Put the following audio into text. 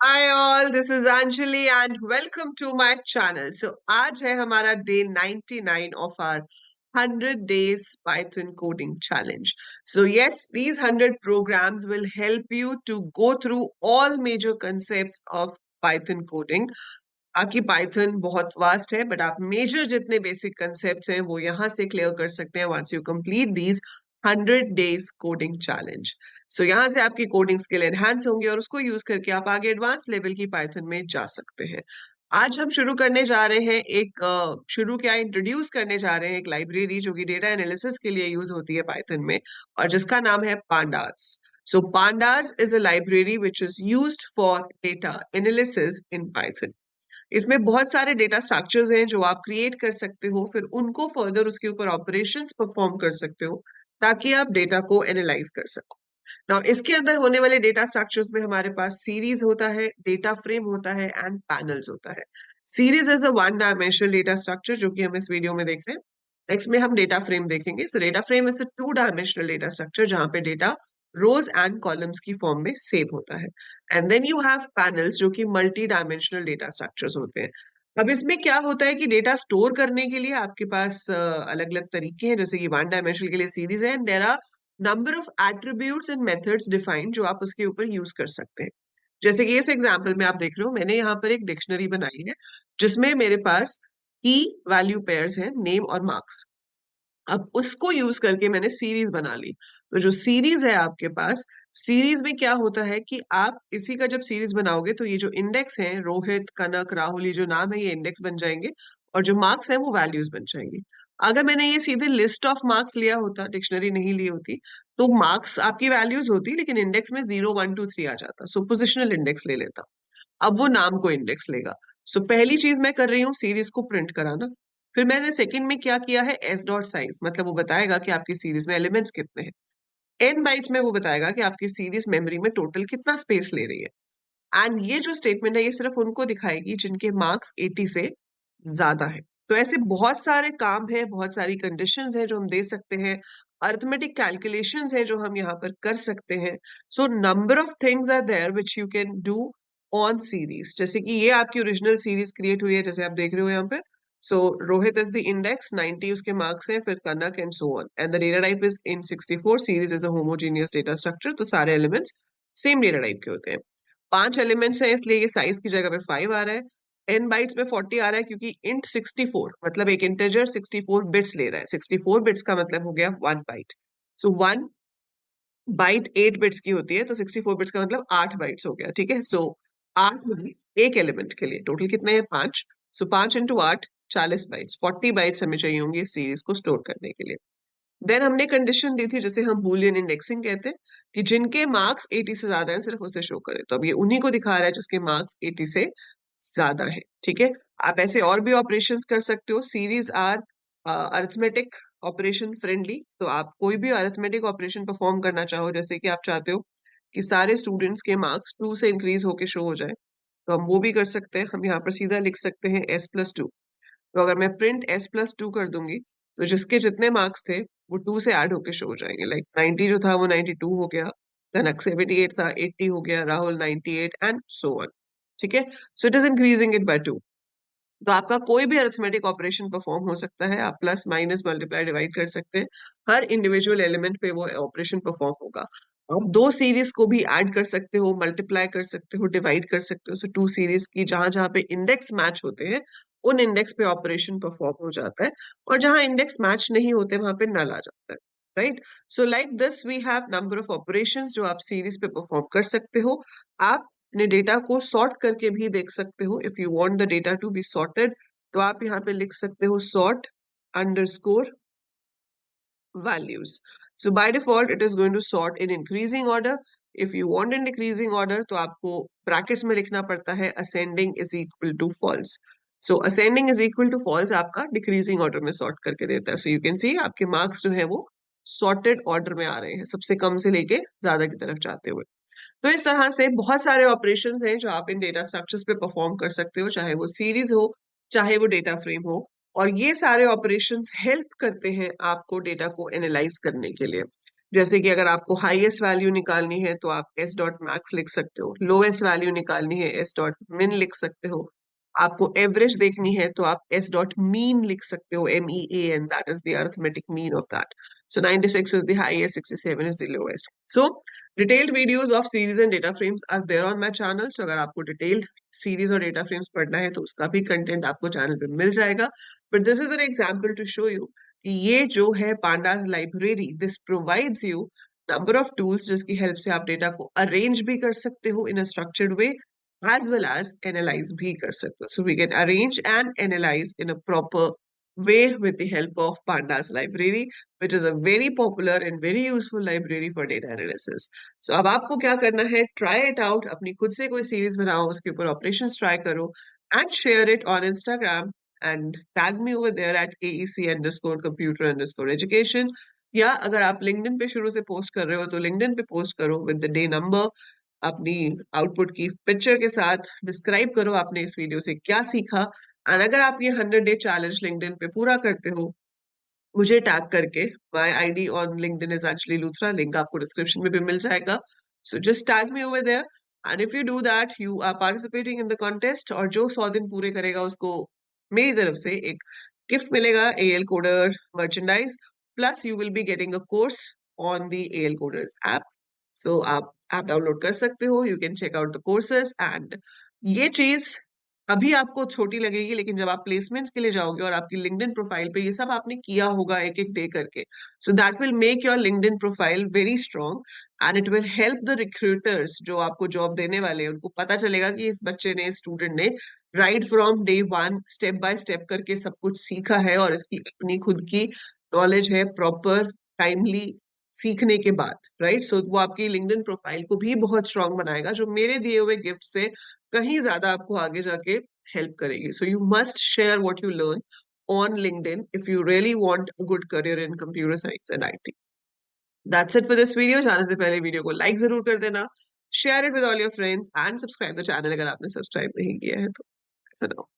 Hi all, this is Anjali and welcome to my channel. So आज है हमारा day 99 of our 100 days Python coding challenge. So yes, these 100 programs will help you to go through all major concepts of Python coding. बाकी Python बहुत vast है but आप major जितने basic concepts हैं वो यहाँ से क्लियर कर सकते हैं once you complete these 100 days coding challenge. सो यहाँ से आपकी कोडिंग स्किल एनहांस होंगी और उसको यूज करके आप आगे एडवांस लेवल की पाइथन में जा सकते हैं. आज हम शुरू करने जा रहे हैं शुरू क्या इंट्रोड्यूस करने जा रहे हैं एक लाइब्रेरी जो कि डेटा एनालिसिस के लिए यूज होती है पाइथन में और जिसका नाम है pandas. So pandas is a library which is used for data analysis in Python. इसमें बहुत सारे डेटा स्ट्रक्चर्स हैं जो आप क्रिएट कर सकते हो, फिर उनको फर्दर उसके ऊपर ऑपरेशंस परफॉर्म कर सकते हो ताकि आप डेटा को एनालाइज कर सको. नाउ इसके अंदर होने वाले डेटा स्ट्रक्चर्स में हमारे पास सीरीज होता है, डेटा फ्रेम होता है एंड पैनल्स होता है. Series is a one dimensional data structure जो कि हम इस वीडियो में देख रहे हैं. नेक्स्ट में हम डेटा फ्रेम देखेंगे. So data frame is a two dimensional data structure जहां पे डेटा रोज एंड कॉलम्स की फॉर्म में सेव होता है. And then you have panels जो कि मल्टी डायमेंशनल डेटा स्ट्रक्चर्स होते हैं. अब इसमें क्या होता है कि डेटा स्टोर करने के लिए आपके पास अलग अलग तरीके हैं. जैसे कि वन डायमेंशनल के लिए सीरीज है and there are number of attributes and methods defined जो आप उसके ऊपर यूज कर सकते हैं. जैसे कि इस एग्जांपल में आप देख रहे हो मैंने यहाँ पर एक डिक्शनरी बनाई है जिसमें मेरे पास की वैल्यू पेयर्स हैं, नेम और मार्क्स. अब उसको यूज करके मैंने सीरीज बना ली. तो जो सीरीज है आपके पास, सीरीज में क्या होता है कि आप इसी का जब सीरीज बनाओगे तो ये जो इंडेक्स है रोहित कनक राहुल ये जो नाम है ये इंडेक्स बन जाएंगे और जो मार्क्स है वो वैल्यूज बन जाएंगी. अगर मैंने ये सीधे लिस्ट ऑफ मार्क्स लिया होता, डिक्शनरी नहीं ली होती, तो मार्क्स आपकी वैल्यूज होती लेकिन इंडेक्स में 0 1 2 3 आ जाता. सो पोजिशनल इंडेक्स ले लेता. अब वो नाम को इंडेक्स लेगा. सो पहली चीज मैं कर रही हूँ सीरीज को प्रिंट कराना. फिर मैंने सेकंड में क्या किया है, एस डॉट साइज, मतलब वो बताएगा कि आपकी सीरीज में एलिमेंट्स कितने हैं. एन बाइट्स में वो बताएगा कि आपकी सीरीज मेमोरी में टोटल कितना स्पेस ले रही है. एंड ये जो स्टेटमेंट है ये सिर्फ उनको दिखाएगी जिनके मार्क्स 80 से ज्यादा है. तो ऐसे बहुत सारे काम है, बहुत सारी कंडीशंस हैं जो हम दे सकते हैं, अरिथमेटिक कैलकुलेशंस हैं जो हम यहाँ पर कर सकते हैं. So number of things are there which you can do on series. जैसे कि ये आपकी ओरिजिनल सीरीज क्रिएट हुई है जैसे आप देख रहे हो यहाँ पर. So Rohit is the index, 90 उसके मार्क्स हैं, फिर Kanak and so on and the data type is in 64. Series is a homogeneous data structure, तो सारे एलिमेंट्स सेम डेटा टाइप के होते हैं. 5 एलिमेंट्स हैं इसलिए ये साइज की जगह पे 5 आ रहा है. एन बाइट्स में 40 आ रहा है क्योंकि इंट 64 मतलब एक इंटीजर 64 बिट्स ले रहा है. 64 बिट्स का मतलब हो गया 1 बाइट. सो 1 बाइट 8 बिट्स की होती है तो 64 बिट्स का मतलब 8 बाइट्स हो गया. ठीक है. सो 8 बाइट्स एक एलिमेंट के लिए. टोटल कितने हैं, 5. सो 5 इंटू 8 40 बाइट्स, 40 बाइट्स हमें चाहिए होंगी इस सीरीज को स्टोर करने के लिए. देन हमने कंडीशन दी थी जिसे हम बूलियन इंडेक्सिंग कहते हैं कि जिनके मार्क्स 80 से ज्यादा हैं सिर्फ उसे शो करें. तो अब ये उन्हीं को दिखा रहा है जिसके मार्क्स 80 से ज्यादा है. ठीक है. आप ऐसे और भी ऑपरेशंस कर सकते हो. Series are arithmetic operation friendly. तो आप कोई भी अरिथमेटिक ऑपरेशन परफॉर्म करना चाहो, जैसे कि आप चाहते हो कि सारे स्टूडेंट्स के मार्क्स 2 से इंक्रीज होके शो हो जाए, तो हम वो भी कर सकते हैं. हम यहाँ पर सीधा लिख सकते हैं s+2. तो अगर मैं प्रिंट s+2 कर दूंगी तो जिसके जितने मार्क्स थे वो 2 से ऐड होके शो हो जाएंगे. लाइक 90 जो था वो 92 हो गया, धनक 78 था 80 हो गया, राहुल 98 एंड सो ऑन. ठीक है. So it is increasing it by 2. तो आपका कोई भी अरिथमेटिक ऑपरेशन परफॉर्म हो सकता है. आप प्लस माइनस मल्टीप्लाई डिवाइड कर सकते हैं. हर इंडिविजुअल एलिमेंट पे वो ऑपरेशन परफॉर्म होगा. आप दो सीरीज को भी ऐड कर सकते हो, मल्टीप्लाई कर सकते हो, डिवाइड कर सकते हो. सो टू सीरीज की जहां जहां पे इंडेक्स मैच होते हैं उन इंडेक्स पे ऑपरेशन परफॉर्म हो जाता है और जहां इंडेक्स मैच नहीं होते वहां पे नल आ जाता है. Right. So like this we have number of operations जो आप सीरीज पे परफॉर्म कर सकते हो. आप अपने डेटा को सॉर्ट करके भी देख सकते हो. If you want the data to be sorted तो आप यहाँ पे लिख सकते हो sort underscore values. So by default it is going to sort in increasing order. If you want in decreasing order तो आपको brackets में लिखना पड़ता है ascending is equal to false. So ascending is equal to false आपका decreasing order में sort करके देता है. So you can see आपके marks जो है वो sorted order में आ रहे हैं, सबसे कम से लेके ज्यादा की तरफ जाते हुए. तो इस तरह से बहुत सारे ऑपरेशंस हैं जो आप इन डेटा स्ट्रक्चर्स पे परफॉर्म कर सकते हो, चाहे वो सीरीज हो चाहे वो डेटा फ्रेम हो. और ये सारे ऑपरेशंस हेल्प करते हैं आपको डेटा को एनालाइज करने के लिए. जैसे कि अगर आपको हाईएस्ट वैल्यू निकालनी है तो आप एस डॉट मैक्स लिख सकते हो, लोएस्ट वैल्यू निकालनी है एस डॉट मिन लिख सकते हो, आपको एवरेज देखनी है तो आप एस डॉट मीन लिख सकते हो, MEAN, that is the arithmetic mean of that. So 96 is the highest, 67 is the lowest. So detailed videos of series and data frames are there on my channel. So अगर आपको detailed series और data frames पढ़ना है तो उसका भी content आपको channel पे मिल जाएगा. But this is an example to show you कि ये जो है pandas library, this provides you number of tools जिसकी help से आप data को arrange भी कर सकते हो in a structured way as well as analyze भी कर सकते हो. So we can arrange and analyze in a proper way with the help of pandas library, which is a very popular and very useful library for data analysis. So अब आपको क्या करना है, try it out, अपनी खुद से कोई series बनाओ, उसके ऊपर operations try करो and share it on Instagram and tag me over there at AEC underscore computer underscore education. या अगर आप LinkedIn पे शुरू से पोस्ट कर रहे हो तो LinkedIn पे पोस्ट करो with the day number, अपनी आउटपुट की पिक्चर के साथ डिस्क्राइब करो आपने इस वीडियो से क्या सीखा. और अगर आप ये 100 डे चैलेंज लिंक्डइन पे पूरा करते हो मुझे टैग करके, my ID on LinkedIn is actually Luthra, link आपको डिस्क्रिप्शन में भी मिल जाएगा. So just tag me over there and if you do that you are participating in the contest. और जो 100 दिन पूरे करेगा उसको मेरी तरफ से एक गिफ्ट मिलेगा, AL coder merchandise, plus you will be getting a course on the AL coders app. So आप ऐप डाउनलोड कर सकते हो, you can check out the courses. And ये चीज अभी आपको छोटी लगेगी लेकिन जब आप प्लेसमेंट्स के लिए जाओगे और आपकी लिंक्डइन प्रोफाइल पे ये सब आपने किया होगा एक एक डे करके, so that will make your LinkedIn profile very strong and it will help the recruiters जो आपको जॉब देने वाले हैं, उनको पता चलेगा कि इस बच्चे ने, स्टूडेंट ने right from day one step by step करके सब कुछ सीखा है और इसकी अपनी खुद की नॉलेज है प्रॉपर टाइमली सीखने के बाद, राइट. सो वो आपकी लिंक्डइन प्रोफाइल को भी बहुत स्ट्रांग बनाएगा जो मेरे दिए हुए गिफ्ट से कहीं ज्यादा आपको आगे जाके help करेगी. So you must share what you learn on LinkedIn if you really want a good career in computer science and IT. That's it for this video. जाने से पहले वीडियो को like जरूर कर देना, share it with all your friends and subscribe the channel अगर आपने subscribe नहीं किया है तो. For now.